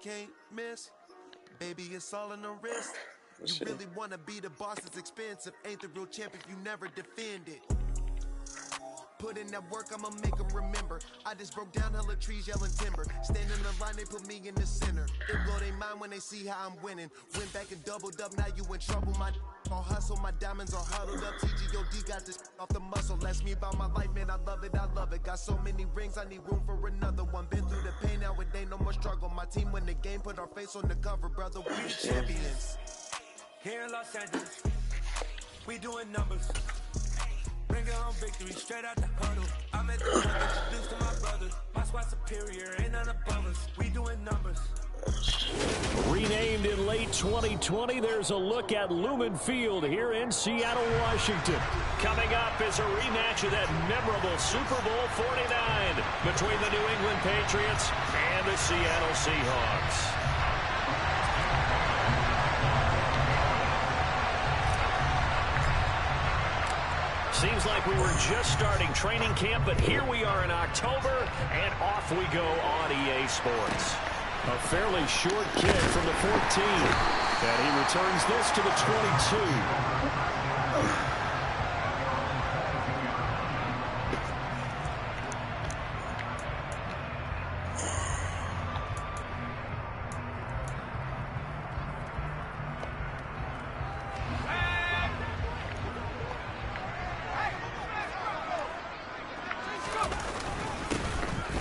can't miss. Baby, it's all in the wrist. You really wanna be the boss, it's expensive. Ain't the real champ if you never defend it. Put in that work, I'ma make them remember. I just broke down hella trees, yelling timber. Stand in the line, they put me in the center. It blow their mind when they see how I'm winning. Went back and doubled up, now you in trouble. My all hustle, my diamonds are huddled up. TGOD got this off the muscle. Ask me about my life, man, I love it, I love it. Got so many rings, I need room for another one. Been through the pain, now it ain't no more struggle. My team win the game, put our face on the cover, brother, we the champions. Here in Los Angeles, we doing numbers. Bring it home victory, straight out the huddle. I'm at the club, introduced to my brothers. My squad superior, ain't none above us. We doing numbers. Renamed in late 2020, there's a look at Lumen Field here in Seattle, Washington. Coming up is a rematch of that memorable Super Bowl 49 between the New England Patriots and the Seattle Seahawks. Seems like we were just starting training camp, but here we are in October, and off we go on EA Sports. A fairly short kick from the 14, and he returns this to the 22.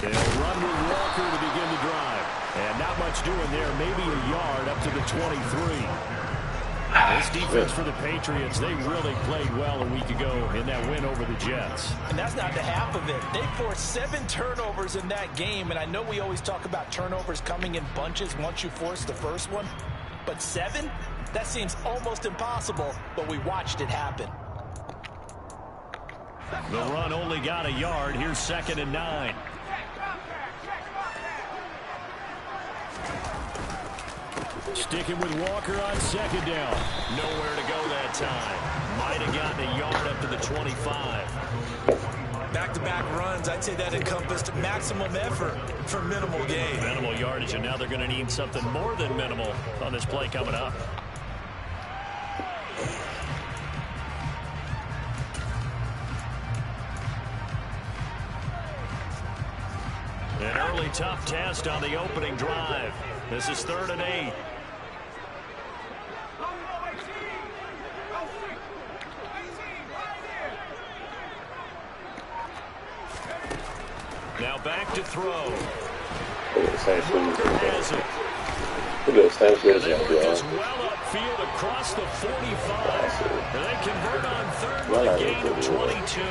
They'll run with Walker to begin the drive. And not much doing there, maybe a yard up to the 23. This defense for the Patriots, they really played well a week ago in that win over the Jets. And that's not the half of it. They forced 7 turnovers in that game, and I know we always talk about turnovers coming in bunches once you force the first one, but 7? That seems almost impossible, but we watched it happen. The run only got a yard. Here's 2nd and 9. Sticking with Walker on 2nd down. Nowhere to go that time. Might have gotten a yard up to the 25. Back-to-back runs, I'd say that encompassed maximum effort for minimal gain. Minimal yardage, and now they're going to need something more than minimal on this play coming up. An early tough test on the opening drive. This is 3rd and 8. Now back to throw. Look at the same thing. Just well upfield across the 45. And they convert on 3rd with a gain of 22.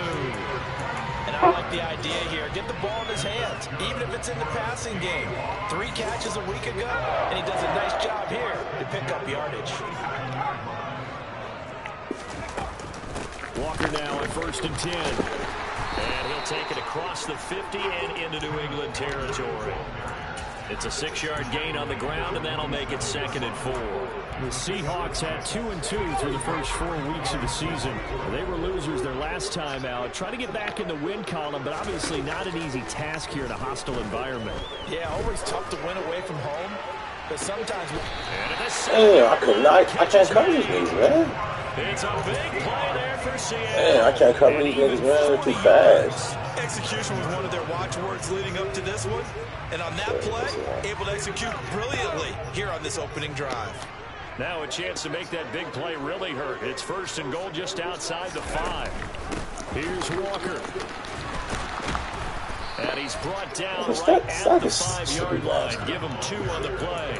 And I like the idea here. Get the ball in his hands, even if it's in the passing game. 3 catches a week ago, and he does a nice job here to pick up yardage. Walker now at 1st and 10. And he'll take it across the 50 and into New England territory. It's a 6-yard gain on the ground, and that'll make it 2nd and 4. The Seahawks had 2-2 through the first 4 weeks of the season. They were losers their last time out. Trying to get back in the win column, but obviously not an easy task here in a hostile environment. Yeah, always tough to win away from home, but sometimes... I can't cover these niggas, man. It's a big play there for Seattle. Man, I can't cover these niggas, man. They're too fast. Execution was one of their watchwords leading up to this one. And on that play, able to execute brilliantly here on this opening drive. Now a chance to make that big play really hurt. It's 1st and goal just outside the 5. Here's Walker. And he's brought down right at the 5-yard line. Give him 2 on the play.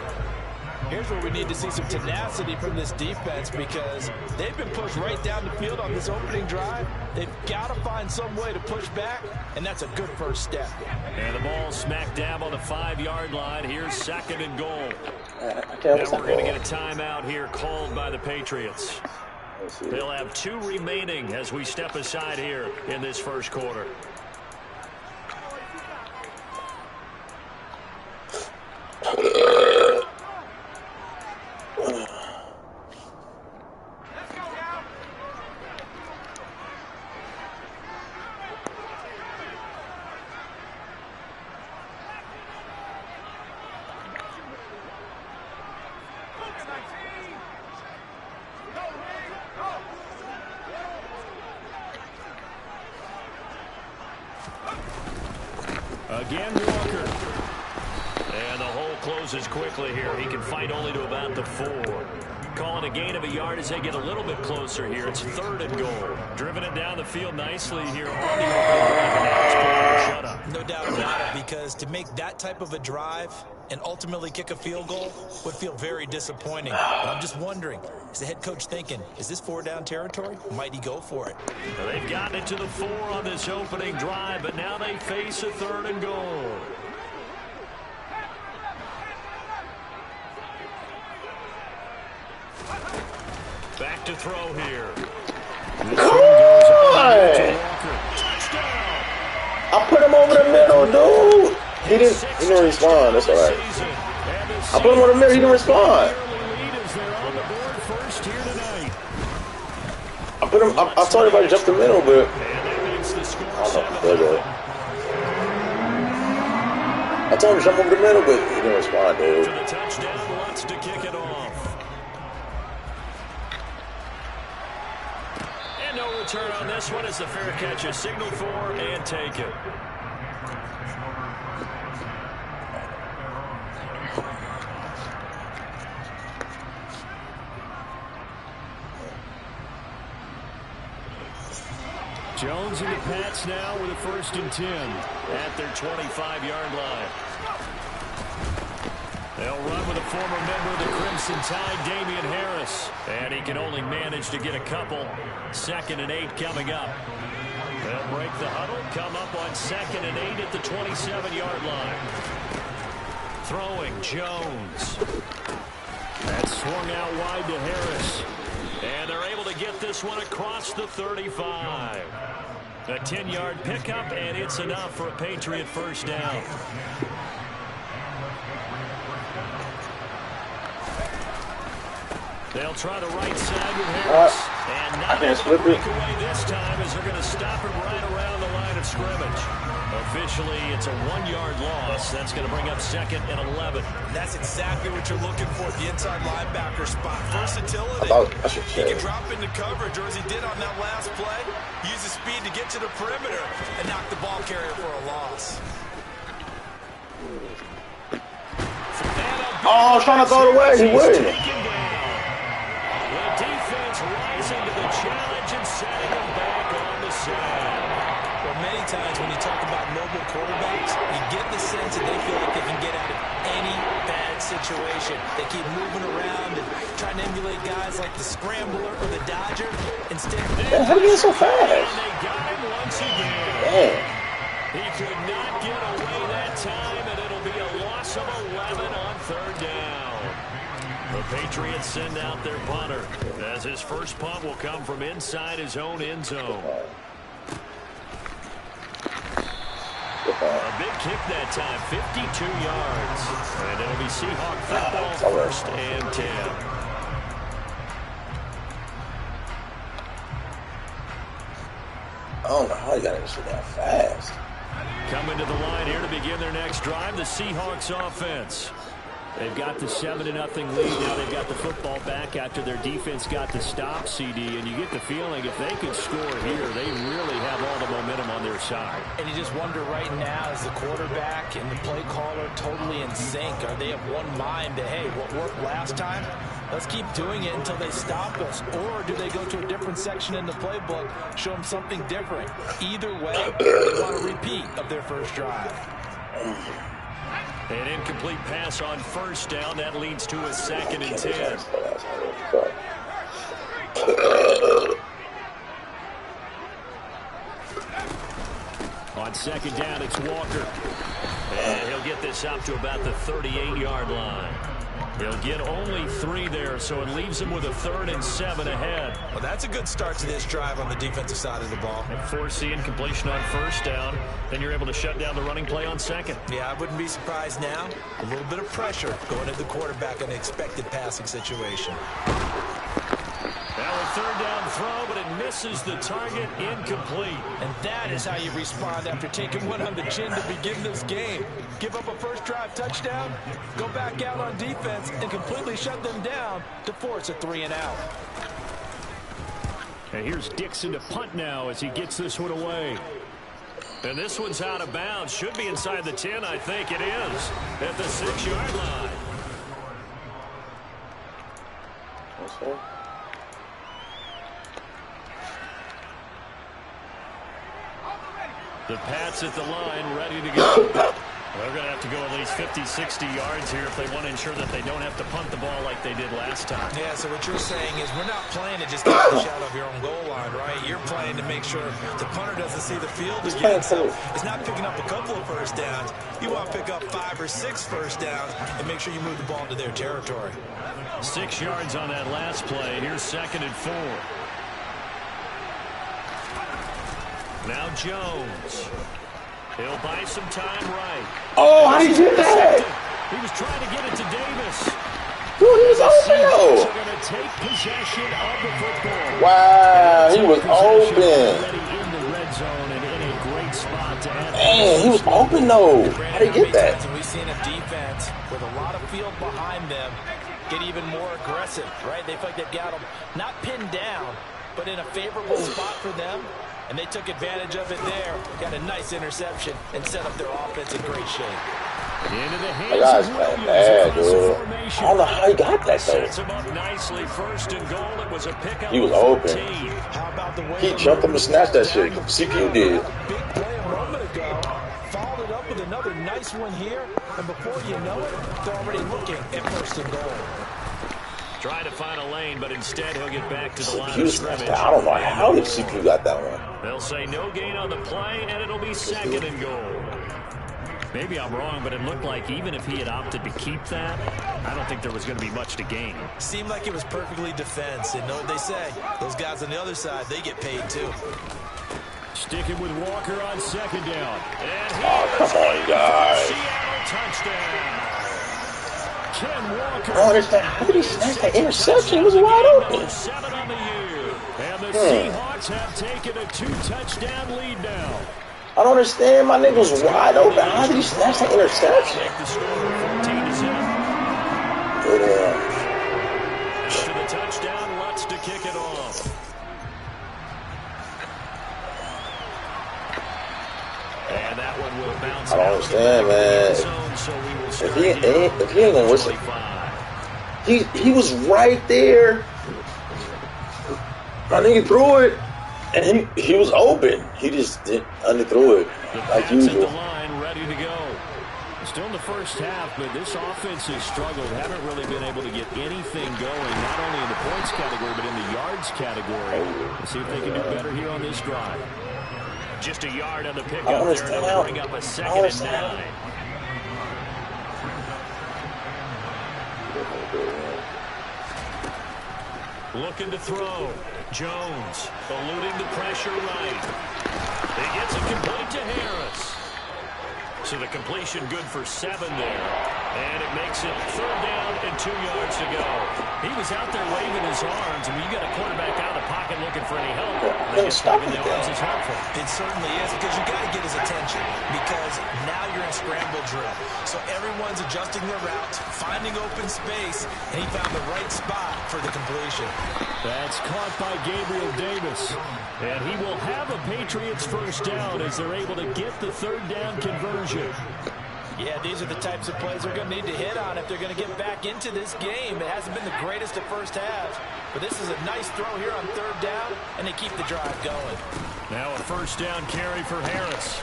Here's where we need to see some tenacity from this defense because they've been pushed right down the field on this opening drive. They've got to find some way to push back, and that's a good first step. And the ball smack dab on the 5-yard line. Here's 2nd and goal. Now we're going to get a timeout here called by the Patriots. They'll have 2 remaining as we step aside here in this first quarter. Again, Walker. And the hole closes quickly here. He can fight only to about the 4. Calling a gain of a yard as they get a little bit closer here. It's 3rd and goal. Driven it down the field nicely here on the opening drive. And now it's called a shutout. No doubt about it, because to make that type of a drive and ultimately kick a field goal would feel very disappointing. But I'm just wondering, is the head coach thinking, is this 4-down territory? Might he go for it? Well, they've gotten it to the 4 on this opening drive, but now they face a 3rd and goal. Back to throw here. Come on! I put him over the middle, dude. He didn't respond. That's all right. I put him over the middle. He didn't respond. I put him. I told him about just the middle, but I don't know. I told him to jump over the middle, but he didn't respond, dude. To the touchdown, wants to kick it off. And no return on this one as the fair catch is signaled for and taken. Jones and the Pats now with a 1st and 10 at their 25-yard line. They'll run with a former member of the Crimson Tide, Damian Harris. And he can only manage to get a couple. 2nd and 8 coming up. They'll break the huddle, come up on 2nd and 8 at the 27-yard line. Throwing Jones. That's swung out wide to Harris. And they're able to get this one across the 35. A 10-yard pickup, and it's enough for a Patriot 1st down. They'll try the right side with Harris. And not able to break away this time as they're going to stop him right around the line of scrimmage. Officially, it's a 1-yard loss. That's going to bring up 2nd and 11. That's exactly what you're looking for at the inside linebacker spot. Versatility. He can drop into coverage, or as he did on that last play, use his speed to get to the perimeter and knock the ball carrier for a loss. Oh, I was trying to throw it away. He wouldn't. The defense rising to the challenge and setting him back on the side. Well, many times when you talk about mobile quarterbacks, you get the sense that they feel like they can get out of any bad situation. They keep moving around and trying to emulate guys like the Scrambler or the Dodger. Instead, how did he get so fast? And they got him once again. Damn. He could not get away that time, and it'll be a loss of 11 on 3rd down. The Patriots send out their punter, as his first punt will come from inside his own end zone. A big kick that time, 52 yards. And it'll be Seahawk football, 1st and 10. I don't know how you got to that fast. Coming to the line here to begin their next drive, the Seahawks offense. They've got the 7-0 lead. Now they've got the football back after their defense got the stop, CD. And you get the feeling if they could score here, they really have all the momentum on their side. And you just wonder right now, is the quarterback and the play caller totally in sync? Are they of one mind that, hey, what worked last time? Let's keep doing it until they stop us. Or do they go to a different section in the playbook, show them something different? Either way, they want a repeat of their first drive. An incomplete pass on 1st down. That leads to a 2nd and 10. On 2nd down, it's Walker. And he'll get this up to about the 38-yard line. He'll get only 3 there, so it leaves him with a 3rd and 7 ahead. Well, that's a good start to this drive on the defensive side of the ball. And force the incompletion on 1st down. Then you're able to shut down the running play on 2nd. Yeah, I wouldn't be surprised now. A little bit of pressure going at the quarterback in an expected passing situation. Now a 3rd down throw, but it misses the target, incomplete. And that is how you respond after taking one on the chin to begin this game. Give up a first drive touchdown, go back out on defense, and completely shut them down to force a 3-and-out. And here's Dixon to punt now as he gets this one away. And this one's out of bounds. Should be inside the 10, I think it is. At the 6-yard line. Okay. The Pats at the line, ready to go. They're going to have to go at least 50, 60 yards here if they want to ensure that they don't have to punt the ball like they did last time. Yeah, so what you're saying is we're not playing to just get the shot off your own goal line, right? You're playing to make sure the punter doesn't see the field again. So it's not picking up a couple of first downs. You want to pick up 5 or 6 first downs and make sure you move the ball into their territory. 6 yards on that last play. Here's 2nd and 4. Now Jones. He'll buy some time right. Oh, how did you get that? He was trying to get it to Davis. Dude, he was open, though. They're going to take possession of the football. Wow, he was open. In the red zone and in a great spot to add. Man, he was open, though. How did he get that? We've seen a defense with a lot of field behind them get even more aggressive, right? They feel like they've got them not pinned down, but in a favorable spot for them. And they took advantage of it there. Got a nice interception and set up their offense in great shape. Into the hands that guy's playing bad, dude. I don't know how he got that, though. Sets him up nicely. 1st and goal. It was a pickup. He was open. How about the way He jumped up and snatched that shit. CPU did. Big play a moment ago. Followed it up with another nice one here. And before you know it, they're already looking at 1st and goal. Trying to find a lane, but instead he'll get back to the line CPU of scrimmage. I don't know how did CPU got that one. They'll say no gain on the play, and it'll be 2nd and goal. Maybe I'm wrong, but it looked like even if he had opted to keep that, I don't think there was going to be much to gain. Seemed like it was perfectly defense. And know what they say? Those guys on the other side, they get paid too. Sticking with Walker on 2nd down. And Oh, come on, you guys. Seattle touchdown. Ken Walker. I don't understand. How did he snatch that interception? It was wide open. 7 on the year. And the Seahawks have taken a 2-touchdown lead now. I don't understand. My nigga was wide open. How did he snatch that interception? Take the score 14-7. To the touchdown, Lutz to kick it off. And that one will bounce. I don't understand, man. If he ain't gonna whistle, he was right there. My nigga threw it, and he was open. He just didn't underthrew it like usual. At the line, ready to go. Still in the first half, but this offense has struggled. Haven't really been able to get anything going, not only in the points category, but in the yards category. Let's see if they can do better here on this drive. Just a yard on the pickup there, and they'll bring up a 2nd and 9. Looking to throw. Jones eluding the pressure right. He gets it complete to Harris. So the completion good for 7 there. And it makes it 3rd down and 2 yards to go. He was out there waving his arms, and when you got a quarterback out of the pocket looking for any help, I guess waving the arms is helpful. It certainly is, because you got to get his attention, because now you're in scramble drill. So everyone's adjusting their routes, finding open space, and he found the right spot for the completion. That's caught by Gabriel Davis. And he will have a Patriots 1st down as they're able to get the 3rd down conversion. Yeah, these are the types of plays they're going to need to hit on if they're going to get back into this game. It hasn't been the greatest of first halves, but this is a nice throw here on 3rd down, and they keep the drive going. Now a 1st down carry for Harris.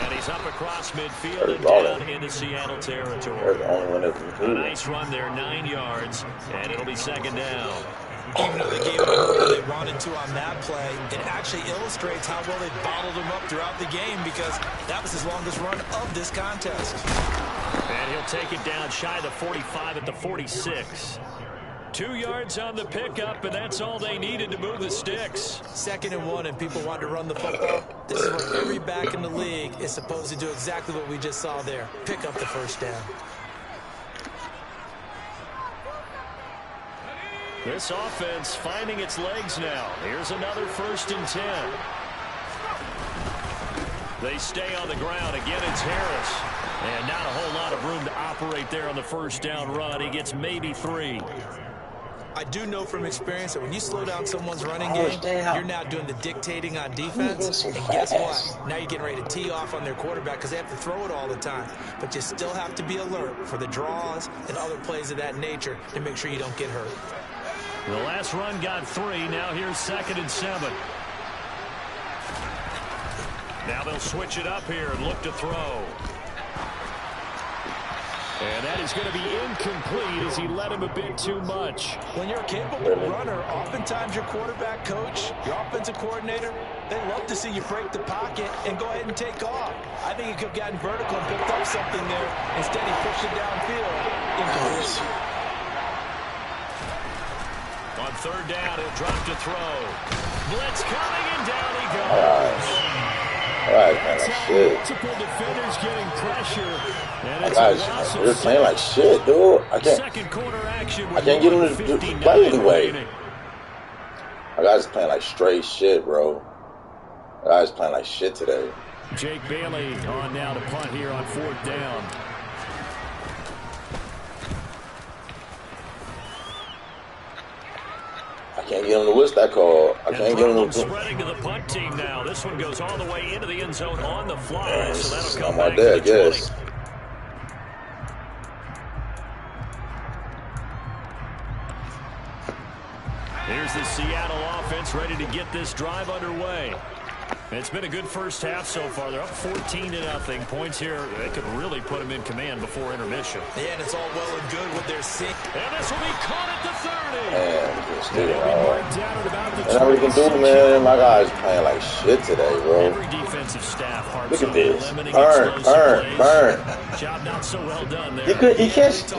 And he's up across midfield and down into Seattle territory. A nice run there, 9 yards, and it'll be 2nd down. Even though they gave him more than they wanted to on that play, it actually illustrates how well they bottled him up throughout the game, because that was his longest run of this contest. And he'll take it down shy of the 45 at the 46. 2 yards on the pickup, and that's all they needed to move the sticks. 2nd and 1, and people want to run the football. This is where every back in the league is supposed to do exactly what we just saw there. Pick up the 1st down. This offense finding its legs now. Here's another 1st and 10. They stay on the ground. Again, it's Harris. And not a whole lot of room to operate there on the 1st down run. He gets maybe 3. I do know from experience that when you slow down someone's running game, you're now doing the dictating on defense. And guess what? Now you're getting ready to tee off on their quarterback because they have to throw it all the time. But you still have to be alert for the draws and other plays of that nature to make sure you don't get hurt. The last run got 3. Now here's 2nd and 7. Now they'll switch it up here and look to throw. And that is going to be incomplete as he led him a bit too much. When you're a capable runner, oftentimes your quarterback coach, your offensive coordinator, they love to see you break the pocket and go ahead and take off. I think he could have gotten vertical and picked up something there. Instead, he pushed it downfield. Incomplete. On 3rd down, he'll drop to throw. Blitz coming, and down he goes. Alright, man, like shit. Multiple defenders getting pressure. Guys, they're playing like shit, dude. I can't get them to play anyway. My guys playing like straight shit, bro. My guys playing like shit today. Jake Bailey on now to punt here on 4th down. I can't get him to what's that call. I can't get him to spreading to the punt team now. This one goes all the way into the end zone on the fly. Man, so that'll come back to the 20. Yes. Here's the Seattle offense ready to get this drive underway. It's been a good first half so far. They're up 14-0. Points here, they could really put them in command before intermission. Yeah, and it's all well and good with their seat. And this will be caught at the 30. And all we can do, man, my guys playing like shit today, bro. Every defensive staff look at this. Burn. Job not so well done there. He can't stick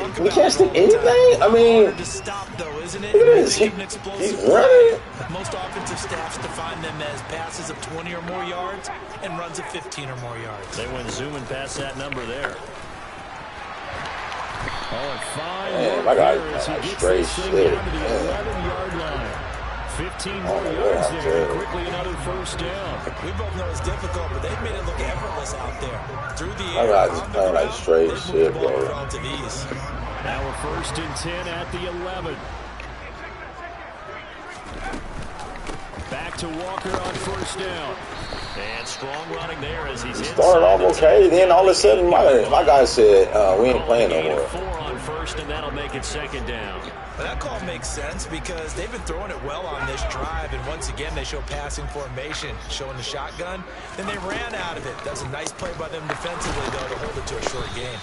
anything? I mean, hard to stop, though, isn't it? Look at this. He's running. Most offensive staffs define them as passes of 20 or more yards and runs of 15 or more yards. They went zooming past that number there. Oh, fine. Man, my guy's playing like straight shit. 11-yard line. 15 more yards there. Quickly another first down. We both know it's difficult, but they've made it look effortless out there. Through the air. My guy's just playing like straight shit, bro. Now we're 1st and 10 at the 11. Back to Walker on 1st down. And strong running there as he's started off okay. Then all of a sudden, my guy said, we ain't playing no more. 4 on 1st, and that'll make it 2nd down. Well, that call makes sense because they've been throwing it well on this drive, and once again, they show passing formation, showing the shotgun. Then they ran out of it. That's a nice play by them defensively, though, to hold it to a short gain.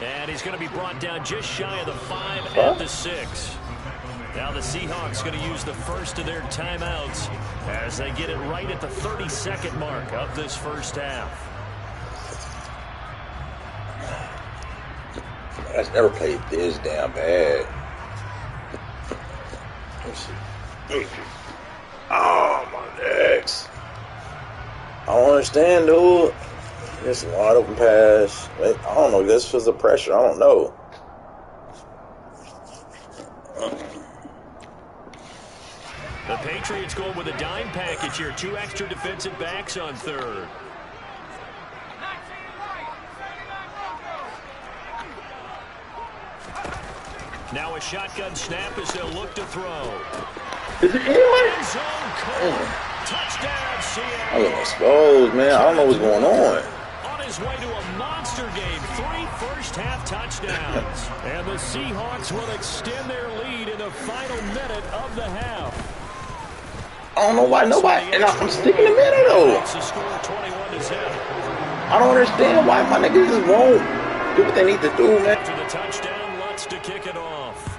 And he's going to be brought down just shy of the 5 at the 6. Now the Seahawks going to use the first of their timeouts as they get it right at the 32nd mark of this first half. I've never played this damn bad. Let's see. Oh, my legs. I don't understand, dude. It's a wide open pass. I don't know. This was the pressure. I don't know. The Patriots going with a dime package here. 2 extra defensive backs on 3rd. Now a shotgun snap as they'll look to throw. Is it anywhere? Touchdown, Seattle. I'm getting exposed, man. I don't know what's going on. On his way to a monster game. 3 first-half touchdowns. And the Seahawks will extend their lead in the final minute of the half. I don't know why nobody, and I'm sticking the middle though. I don't understand why my niggas just won't do what they need to do, man. To the touchdown, Lutz to kick it off.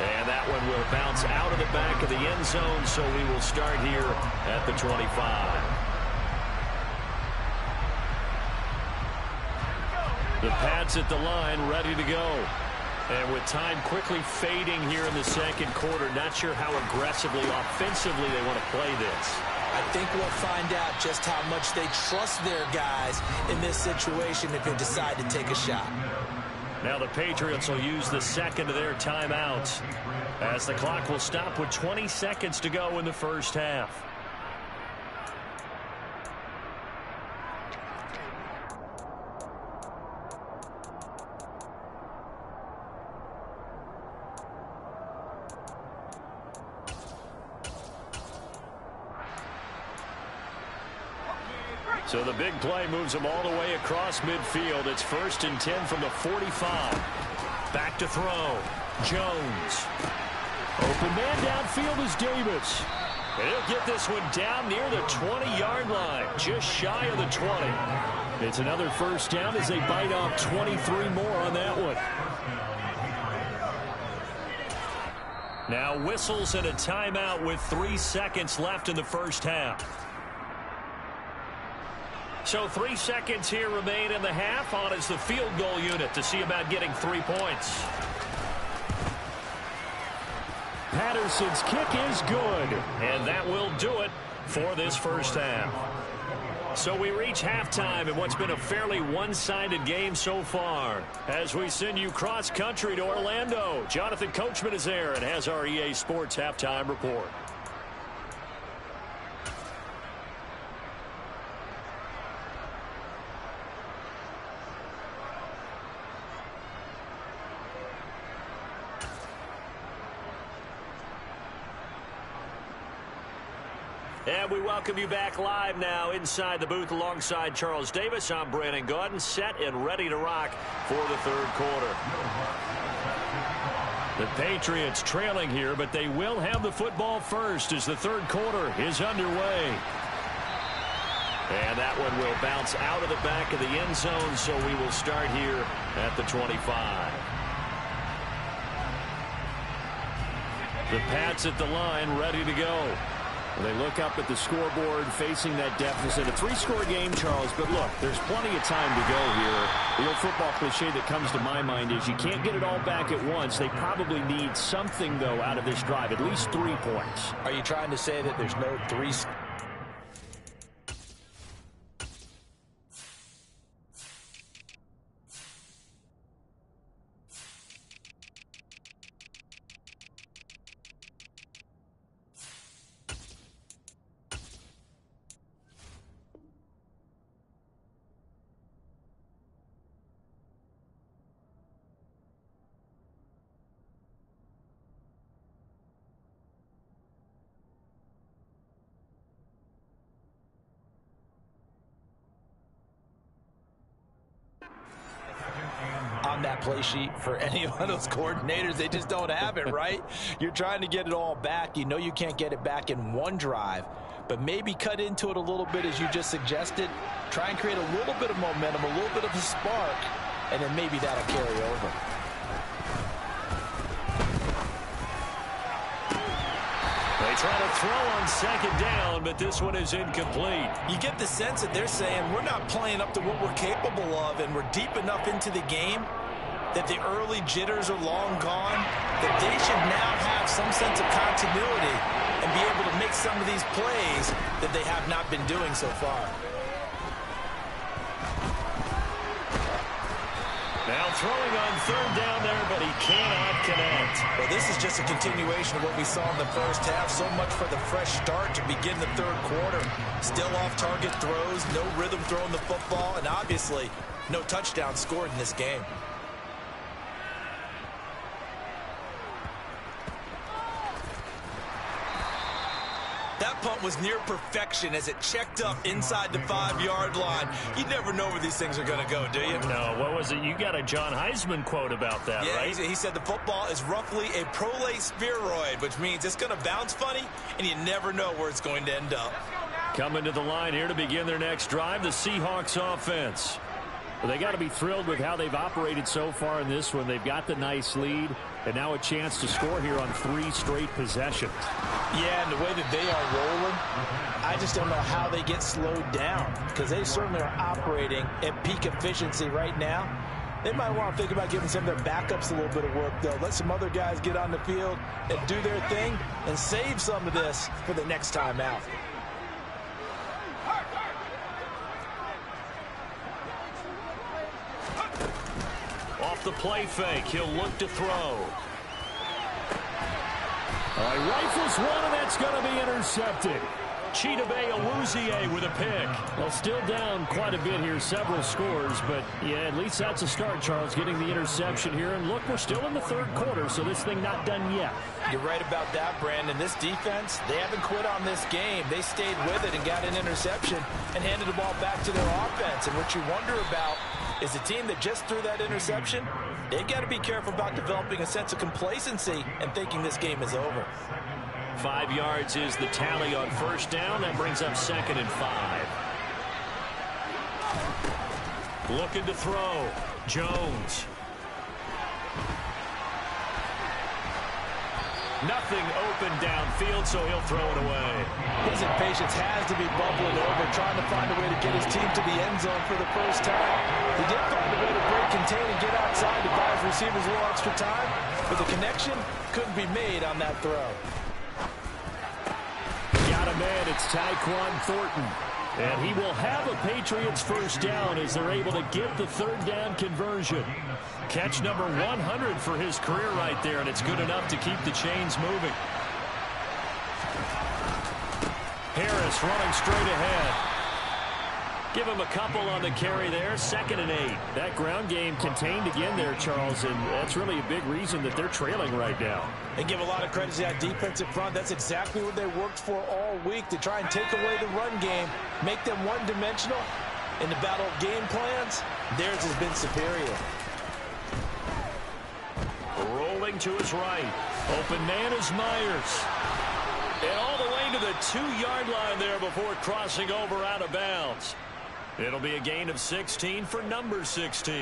And that one will bounce out of the back of the end zone, so we will start here at the 25. The Pats at the line, ready to go. And with time quickly fading here in the second quarter, not sure how aggressively, offensively they want to play this. I think we'll find out just how much they trust their guys in this situation if they decide to take a shot. Now the Patriots will use the second of their timeouts as the clock will stop with 20 seconds to go in the first half. So the big play moves them all the way across midfield. It's 1st and 10 from the 45. Back to throw. Jones. Open man downfield is Davis. And he'll get this one down near the 20-yard line, just shy of the 20. It's another first down as they bite off 23 more on that one. Now whistles and a timeout with 3 seconds left in the first half. So 3 seconds here remain in the half. On is the field goal unit to see about getting 3 points. Patterson's kick is good. And that will do it for this first half. So we reach halftime in what's been a fairly one-sided game so far. As we send you cross-country to Orlando, Jonathan Coachman is there and has our EA Sports halftime report. And we welcome you back live now inside the booth alongside Charles Davis. I'm Brandon Gaudin, set and ready to rock for the third quarter. The Patriots trailing here, but they will have the football first as the third quarter is underway. And that one will bounce out of the back of the end zone, so we will start here at the 25. The Pats at the line, ready to go. They look up at the scoreboard facing that deficit. A 3-score game, Charles, but look, there's plenty of time to go here. The old football cliche that comes to my mind is you can't get it all back at once. They probably need something, though, out of this drive, at least 3 points. Are you trying to say that there's no 3? On that play sheet for any of those coordinators, they just don't have it, right? You're trying to get it all back. You know you can't get it back in one drive, but maybe cut into it a little bit as you just suggested. Try and create a little bit of momentum, a little bit of a spark, and then maybe that'll carry over. They try to throw on second down, but this one is incomplete. You get the sense that they're saying we're not playing up to what we're capable of, and we're deep enough into the game that the early jitters are long gone, that they should now have some sense of continuity and be able to make some of these plays that they have not been doing so far. Now throwing on third down there, but he cannot connect. Well, this is just a continuation of what we saw in the first half. So much for the fresh start to begin the third quarter. Still off-target throws, no rhythm throwing the football, and obviously no touchdown scored in this game. That punt was near perfection as it checked up inside the 5-yard line. You never know where these things are going to go, do you? No, what was it? You got a John Heisman quote about that, right? Yeah, he said the football is roughly a prolate spheroid, which means it's going to bounce funny, and you never know where it's going to end up. Coming to the line here to begin their next drive, the Seahawks offense. Well, they got to be thrilled with how they've operated so far in this one. They've got the nice lead, and now a chance to score here on 3 straight possessions. Yeah, and the way that they are rolling, I just don't know how they get slowed down, because they certainly are operating at peak efficiency right now. They might want to think about giving some of their backups a little bit of work, though. Let some other guys get on the field and do their thing and save some of this for the next time out. Off the play fake, he'll look to throw. He rifles one, and that's going to be intercepted. Chidobe Awuzie with a pick. Well, still down quite a bit here, several scores, but yeah, at least that's a start, Charles, getting the interception here. And look, we're still in the third quarter, so this thing not done yet. You're right about that, Brandon. This defense, they haven't quit on this game. They stayed with it and got an interception and handed the ball back to their offense. And what you wonder about is a team that just threw that interception, they've got to be careful about developing a sense of complacency and thinking this game is over. 5 yards is the tally on first down. That brings up 2nd and 5. Looking to throw. Jones. Nothing open downfield, so he'll throw it away. His impatience has to be bubbling over, trying to find a way to get his team to the end zone for the first time. He did find a way to break contain and get outside to buy his receivers a little extra time, but the connection couldn't be made on that throw. Got a man, it's Tyquan Thornton. And he will have a Patriots first down as they're able to get the third down conversion. Catch number 100 for his career right there, and it's good enough to keep the chains moving. Harris running straight ahead. Give him a couple on the carry there. 2nd and 8. That ground game contained again there, Charles, and that's really a big reason that they're trailing right now. And give a lot of credit to that defensive front. That's exactly what they worked for all week, to try and take away the run game, make them one-dimensional. In the battle of game plans, theirs has been superior. Rolling to his right. Open man is Myers. And all the way to the 2-yard line there before crossing over out of bounds. It'll be a gain of 16 for number 16.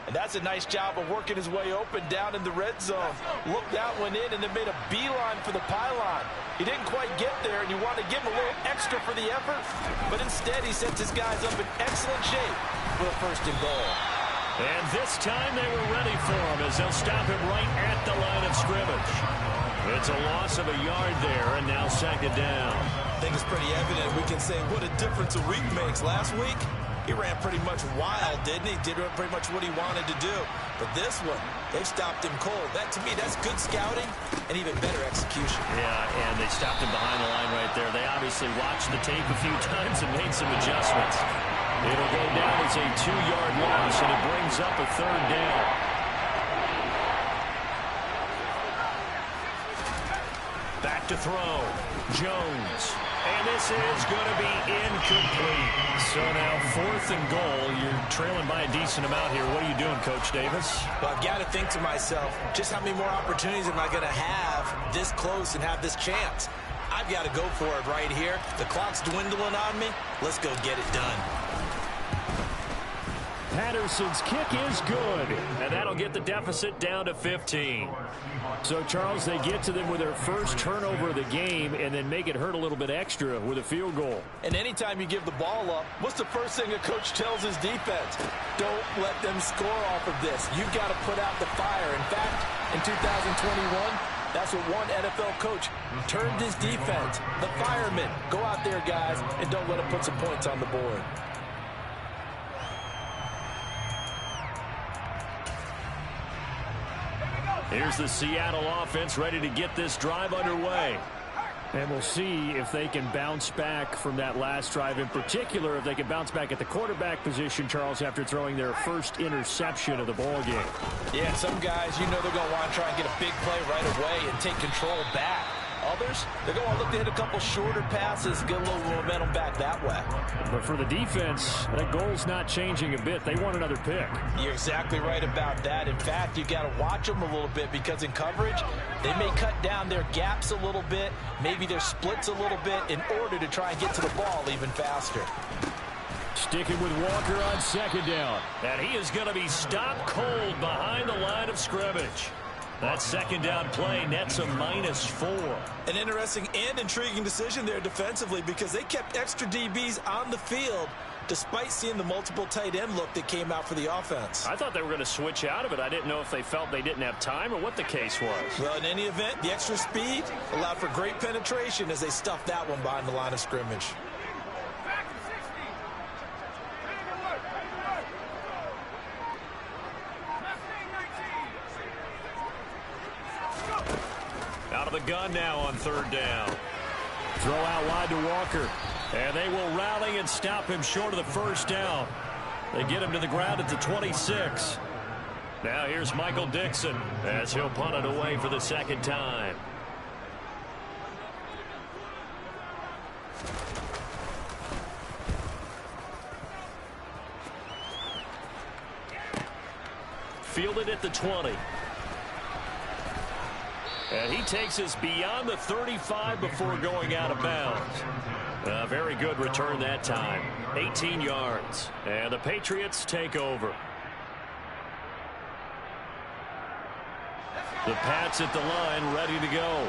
And that's a nice job of working his way open down in the red zone. Looked that one in and then made a beeline for the pylon. He didn't quite get there, and you want to give him a little extra for the effort. But instead, he sets his guys up in excellent shape for a 1st and goal. And this time they were ready for him as they'll stop him right at the line of scrimmage. It's a loss of a yard there, and now 2nd down. I think it's pretty evident. We can say what a difference a week makes. Last week, he ran pretty much wild, didn't he? Did pretty much what he wanted to do. But this one, they've stopped him cold. That, to me, that's good scouting and even better execution. Yeah, and they stopped him behind the line right there. They obviously watched the tape a few times and made some adjustments. It'll go down as a 2-yard loss, and it brings up a 3rd down. Back to throw. Jones. And this is going to be incomplete. So now 4th and goal. You're trailing by a decent amount here. What are you doing, Coach Davis? Well, I've got to think to myself, just how many more opportunities am I going to have this close and have this chance? I've got to go for it right here. The clock's dwindling on me. Let's go get it done. Patterson's kick is good. And that'll get the deficit down to 15. So, Charles, they get to them with their first turnover of the game and then make it hurt a little bit extra with a field goal. And anytime you give the ball up, what's the first thing a coach tells his defense? Don't let them score off of this. You've got to put out the fire. In fact, in 2021, that's what one NFL coach termed his defense. The firemen. Go out there, guys, and don't let them put some points on the board. Here's the Seattle offense ready to get this drive underway. And we'll see if they can bounce back from that last drive. In particular, if they can bounce back at the quarterback position, Charles, after throwing their first interception of the ball game. Yeah, some guys, you know they're going to want to try and get a big play right away and take control back. Others, they're going to look to hit a couple shorter passes, get a little momentum back that way. But for the defense, that goal's not changing a bit. They want another pick. You're exactly right about that. In fact, you've got to watch them a little bit because in coverage, they may cut down their gaps a little bit, maybe their splits a little bit in order to try and get to the ball even faster. Sticking with Walker on 2nd down. And he is going to be stopped cold behind the line of scrimmage. That 2nd down play nets a -4. An interesting and intriguing decision there defensively because they kept extra DBs on the field despite seeing the multiple tight end look that came out for the offense. I thought they were going to switch out of it. I didn't know if they felt they didn't have time or what the case was. Well, in any event, the extra speed allowed for great penetration as they stuffed that one behind the line of scrimmage. Out of the gun now on 3rd down. Throw out wide to Walker. And they will rally and stop him short of the first down. They get him to the ground at the 26. Now here's Michael Dixon as he'll punt it away for the second time. Fielded at the 20. And he takes us beyond the 35 before going out of bounds. A very good return that time. 18 yards. And the Patriots take over. The Pats at the line, ready to go.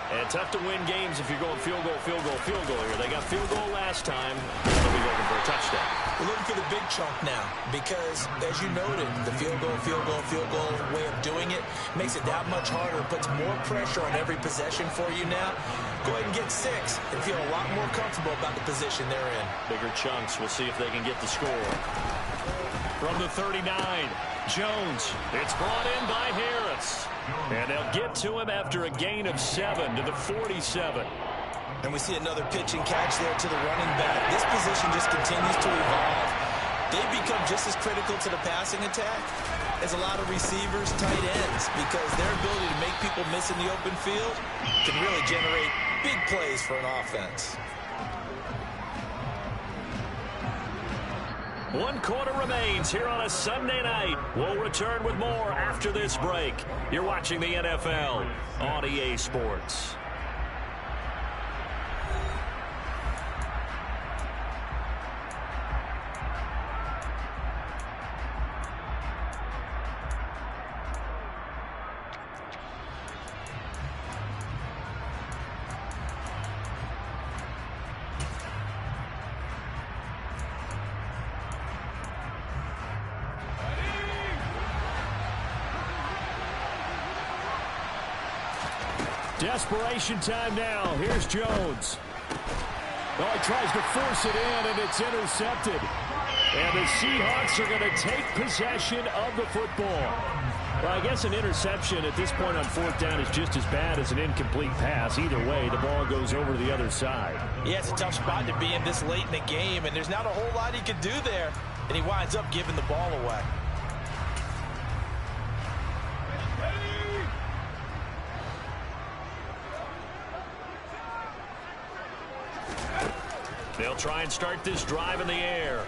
And tough to win games if you're going field goal, field goal, field goal here. They got field goal last time. They'll be looking for a touchdown. We're looking for the big chunk now because, as you noted, the field goal way of doing it makes it that much harder. It puts more pressure on every possession for you now. Go ahead and get 6 and feel a lot more comfortable about the position they're in. Bigger chunks. We'll see if they can get the score. From the 39, Jones. It's brought in by Harris. And they'll get to him after a gain of 7 to the 47. And we see another pitch and catch there to the running back. This position just continues to evolve. They've become just as critical to the passing attack as a lot of receivers, tight ends, because their ability to make people miss in the open field can really generate big plays for an offense. 1 quarter remains here on a Sunday night. We'll return with more after this break. You're watching the NFL on EA Sports. Desperation time now. Here's Jones. Oh, he tries to force it in, and it's intercepted. And the Seahawks are going to take possession of the football. Well, I guess an interception at this point on 4th down is just as bad as an incomplete pass. Either way, the ball goes over to the other side. Yeah, it's a tough spot to be in this late in the game, and there's not a whole lot he could do there. And he winds up giving the ball away. They'll try and start this drive in the air.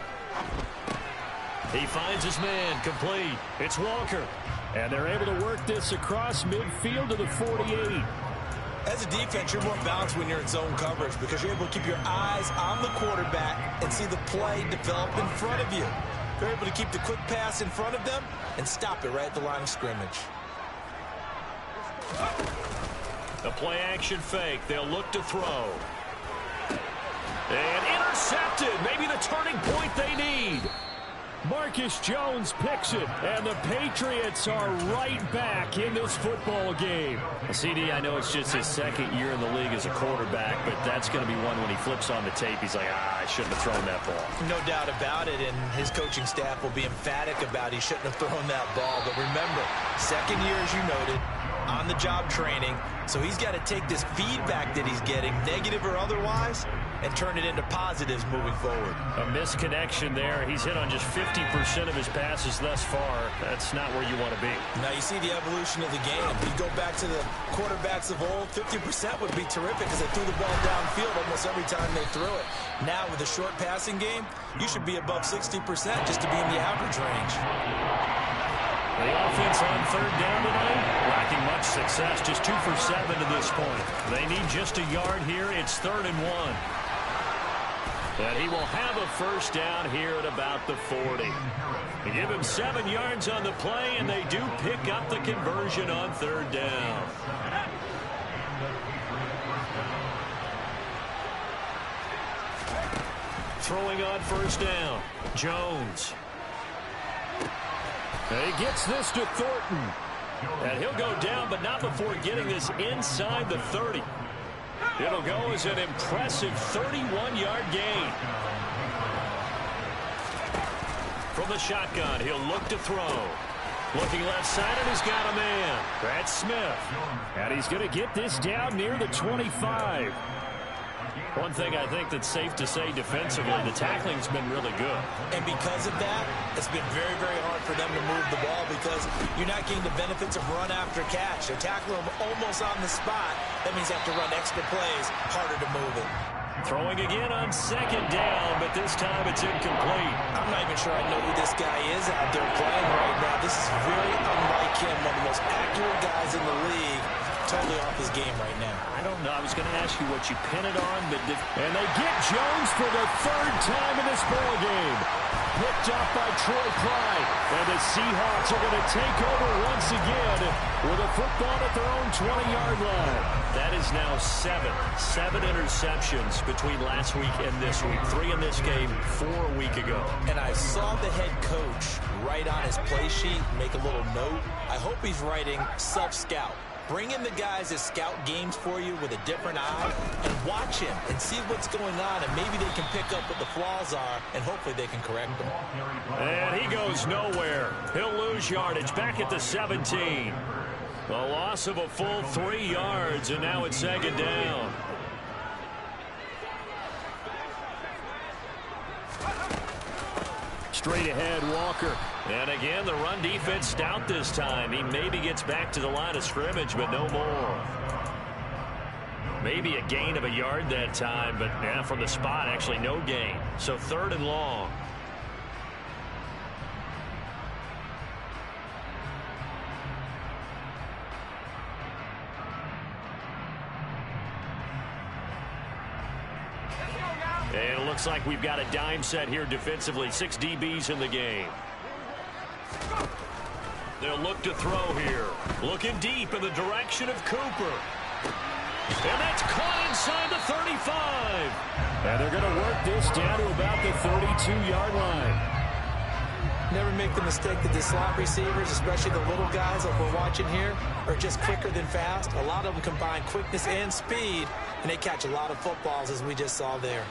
He finds his man, complete. It's Walker. And they're able to work this across midfield to the 48. As a defense, you're more balanced when you're in zone coverage because you're able to keep your eyes on the quarterback and see the play develop in front of you. You're able to keep the quick pass in front of them and stop it right at the line of scrimmage. A play action fake. They'll look to throw. And intercepted. Maybe the turning point they need. Marcus Jones picks it, and the Patriots are right back in this football game. CD, I know it's just his second year in the league as a quarterback, but that's going to be one when he flips on the tape. He's like, I shouldn't have thrown that ball. No doubt about it, and his coaching staff will be emphatic about he shouldn't have thrown that ball. But remember, second year, as you noted, on-the-job training, so he's got to take this feedback that he's getting, negative or otherwise, and turn it into positives moving forward. A misconnection there. He's hit on just 50% of his passes thus far. That's not where you want to be. Now you see the evolution of the game. You go back to the quarterbacks of old, 50% would be terrific because they threw the ball downfield almost every time they threw it. Now with a short passing game, you should be above 60% just to be in the average range. The offense on 3rd down tonight, lacking much success, just 2 for 7 to this point. They need just a yard here. It's 3rd and 1. And he will have a first down here at about the 40. They give him 7 yards on the play, and they do pick up the conversion on 3rd down. Throwing on 1st down, Jones. And he gets this to Thornton. And he'll go down, but not before getting this inside the 30. It'll go as an impressive 31-yard gain. From the shotgun, he'll look to throw. Looking left side, and he's got a man. That's Smith. And he's going to get this down near the 25. One thing I think that's safe to say defensively, the tackling's been really good. And because of that, it's been very, very hard for them to move the ball because you're not getting the benefits of run after catch. They're tackling them almost on the spot. That means they have to run extra plays, harder to move it. Throwing again on second down, but this time it's incomplete. I'm not even sure I know who this guy is out there playing right now. This is very unlike him, one of the most accurate guys in the league. Totally off his game right now. I don't know. I was going to ask you what you pin it on, but and they get Jones for the third time in this ball game. Picked up by Troy Pride, and the Seahawks are going to take over once again with a football at their own 20-yard line. That is now seven interceptions between last week and this week. 3 in this game, 4 a week ago. And I saw the head coach write on his play sheet, make a little note. I hope he's writing self-scout. Bring in the guys that scout games for you with a different eye and watch him and see what's going on, and maybe they can pick up what the flaws are, and hopefully they can correct them. And he goes nowhere. He'll lose yardage back at the 17. A loss of a full 3 yards, and now it's second down. Straight ahead, Walker. And again, the run defense stout this time. He maybe gets back to the line of scrimmage, but no more. Maybe a gain of a yard that time, but yeah, from the spot, actually no gain. So 3rd and long. And it looks like we've got a dime set here defensively. 6 DBs in the game. They'll look to throw here. Looking deep in the direction of Cooper. And that's caught inside the 35. And they're going to work this down to about the 32-yard line. Never make the mistake that the slot receivers, especially the little guys like we're watching here, are just quicker than fast. A lot of them combine quickness and speed, and they catch a lot of footballs, as we just saw there.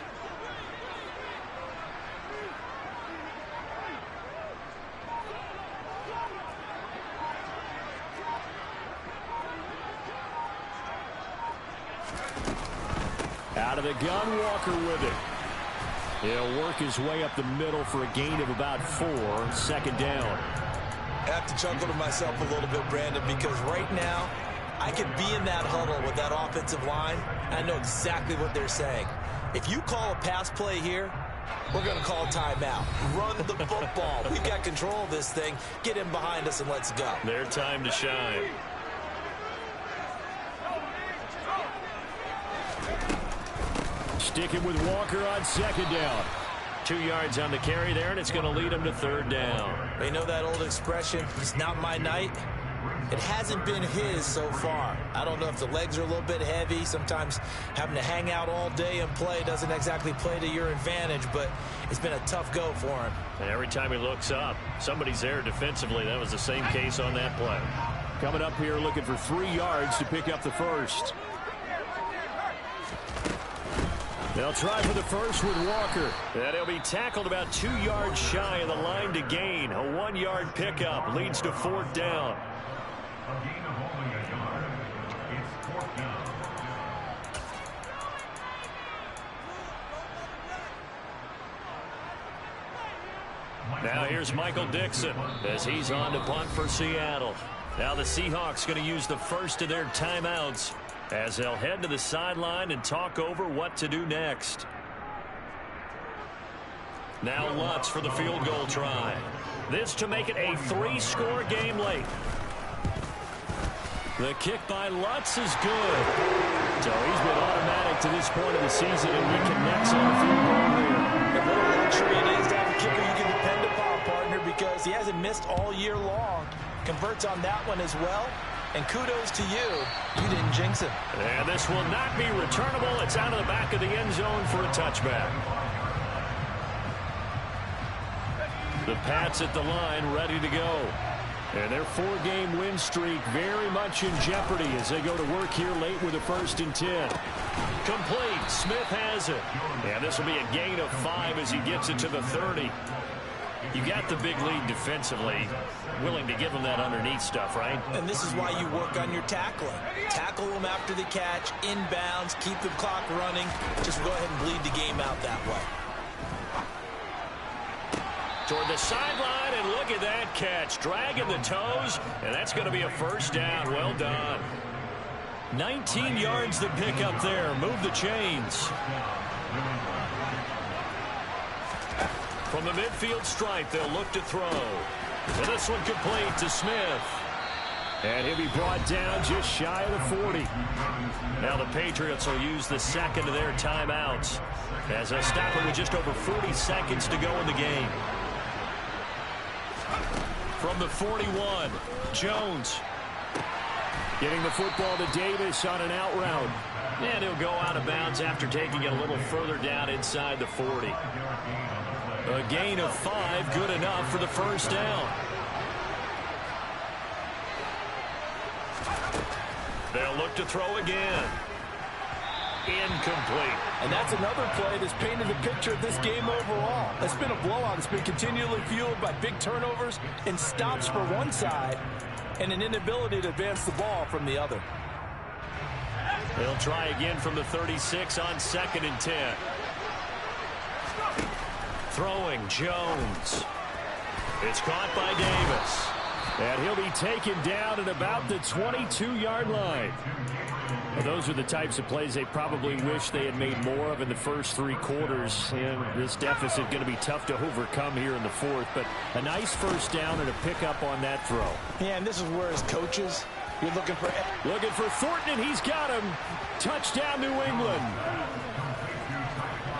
Out of the gun, Walker with it. He'll work his way up the middle for a gain of about 4. 2nd down. I have to chuckle to myself a little bit, Brandon, because right now I could be in that huddle with that offensive line. I know exactly what they're saying. If you call a pass play here, we're going to call timeout. Run the football. We've got control of this thing. Get in behind us and let's go. Their time to shine. Sticking with Walker on 2nd down. 2 yards on the carry there, and it's going to lead him to 3rd down. They know that old expression, it's not my night. It hasn't been his so far. I don't know if the legs are a little bit heavy. Sometimes having to hang out all day and play doesn't exactly play to your advantage, but it's been a tough go for him. And every time he looks up, somebody's there defensively. That was the same case on that play. Coming up here looking for 3 yards to pick up the first. They'll try for the first with Walker. And he'll be tackled about 2 yards shy of the line to gain. A 1-yard pickup leads to 4th down. A gain of only a yard. It's 4th down. Now here's Michael Dixon as he's on to punt for Seattle. Now the Seahawks going to use the first of their timeouts as they'll head to the sideline and talk over what to do next. Now Lutz for the field goal try. This to make it a 3-score game late. The kick by Lutz is good. So he's been automatic to this point of the season, and he connects on the field goal here. And what a luxury it is to have a kicker you can depend upon, partner, because he hasn't missed all year long. Converts on that one as well. And kudos to you. You didn't jinx him. And this will not be returnable. It's out of the back of the end zone for a touchback. The Pats at the line ready to go. And their 4-game win streak very much in jeopardy as they go to work here late with a 1st and 10. Complete. Smith has it. And this will be a gain of 5 as he gets it to the 30. You got the big lead defensively, willing to give them that underneath stuff, right? And this is why you work on your tackling. Tackle them after the catch, inbounds, keep the clock running. Just go ahead and bleed the game out that way. Toward the sideline, and look at that catch. Dragging the toes, and that's going to be a first down. Well done. 19 yards to pick up there. Move the chains. From the midfield stripe, they'll look to throw. So this one complete to Smith. And he'll be brought down just shy of the 40. Now the Patriots will use the second of their timeouts as they'll stop it with just over 40 seconds to go in the game. From the 41, Jones. Getting the football to Davis on an out route. And he'll go out of bounds after taking it a little further down inside the 40. A gain of 5, good enough for the first down. They'll look to throw again. Incomplete. And that's another play that's painted the picture of this game overall. It's been a blowout. It's been continually fueled by big turnovers and stops for one side and an inability to advance the ball from the other. They'll try again from the 36 on 2nd and 10. Throwing Jones. It's caught by Davis. And he'll be taken down at about the 22-yard line. Well, those are the types of plays they probably wish they had made more of in the first 3 quarters. And this deficit going to be tough to overcome here in the 4th. But a nice first down and a pickup on that throw. Yeah, and this is where as coaches, you're looking for Thornton, and he's got him. Touchdown, New England.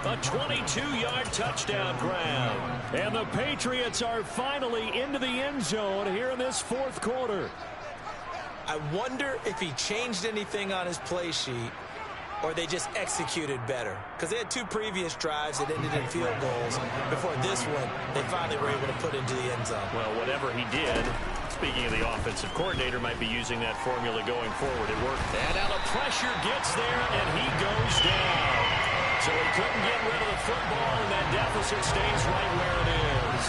A 22-yard touchdown grab. And the Patriots are finally into the end zone here in this 4th quarter. I wonder if he changed anything on his play sheet or they just executed better. Because they had 2 previous drives that ended in field goals. Before this one, they finally were able to put into the end zone. Well, whatever he did, speaking of the offensive coordinator, might be using that formula going forward. It worked. And now the pressure gets there, and he goes down. So he couldn't get rid of the football, and that deficit stays right where it is.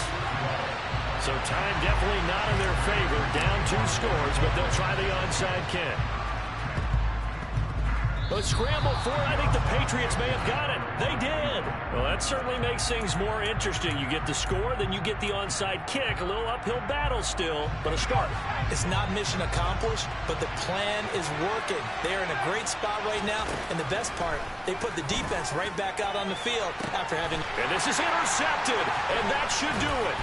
So time definitely not in their favor. Down 2 scores, but they'll try the onside kick. A scramble for it. I think the Patriots may have got it. They did. Well, that certainly makes things more interesting. You get the score, then you get the onside kick. A little uphill battle still, but a start. It's not mission accomplished, but the plan is working. They're in a great spot right now, and the best part, they put the defense right back out on the field after having... And this is intercepted, and that should do it.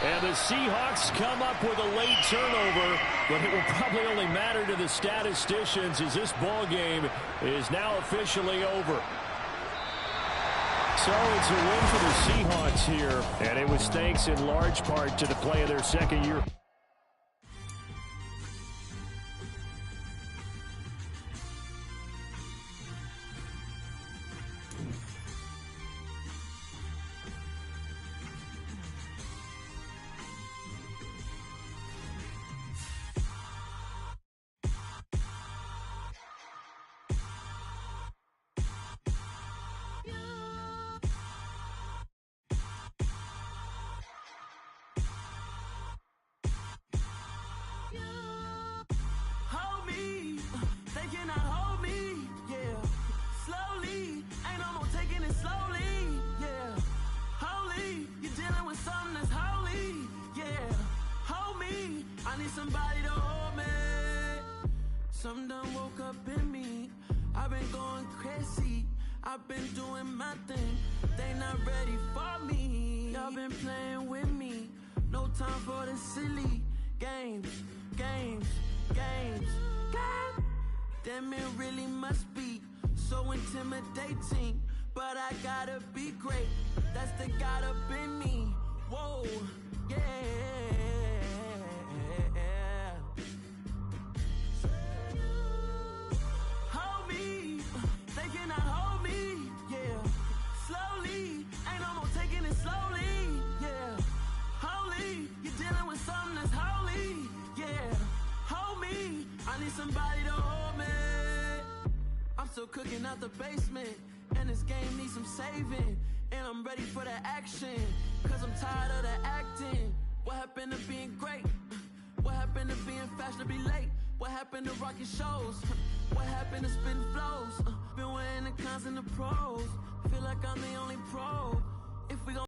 And the Seahawks come up with a late turnover, but it will probably only matter to the statisticians as this ball game is now officially over. So it's a win for the Seahawks here, and it was thanks in large part to the play of their second year. Somebody to hold me. Something done woke up in me. I've been going crazy. I've been doing my thing. They not ready for me. Y'all been playing with me. No time for the silly games. Damn, it really must be so intimidating. But I gotta be great. That's the God up in me. Whoa, yeah. Hold me, they cannot hold me, yeah. Slowly, ain't no more taking it slowly, yeah. Holy, you're dealing with something that's holy, yeah. Hold me, I need somebody to hold me. I'm still cooking out the basement, and this game needs some saving. And I'm ready for the action, cause I'm tired of the acting. What happened to being great? What happened to being fashionably late? What happened to rocking shows? What happened to spitting flows? Been wearing the cons and the pros. Feel like I'm the only pro. If we gon'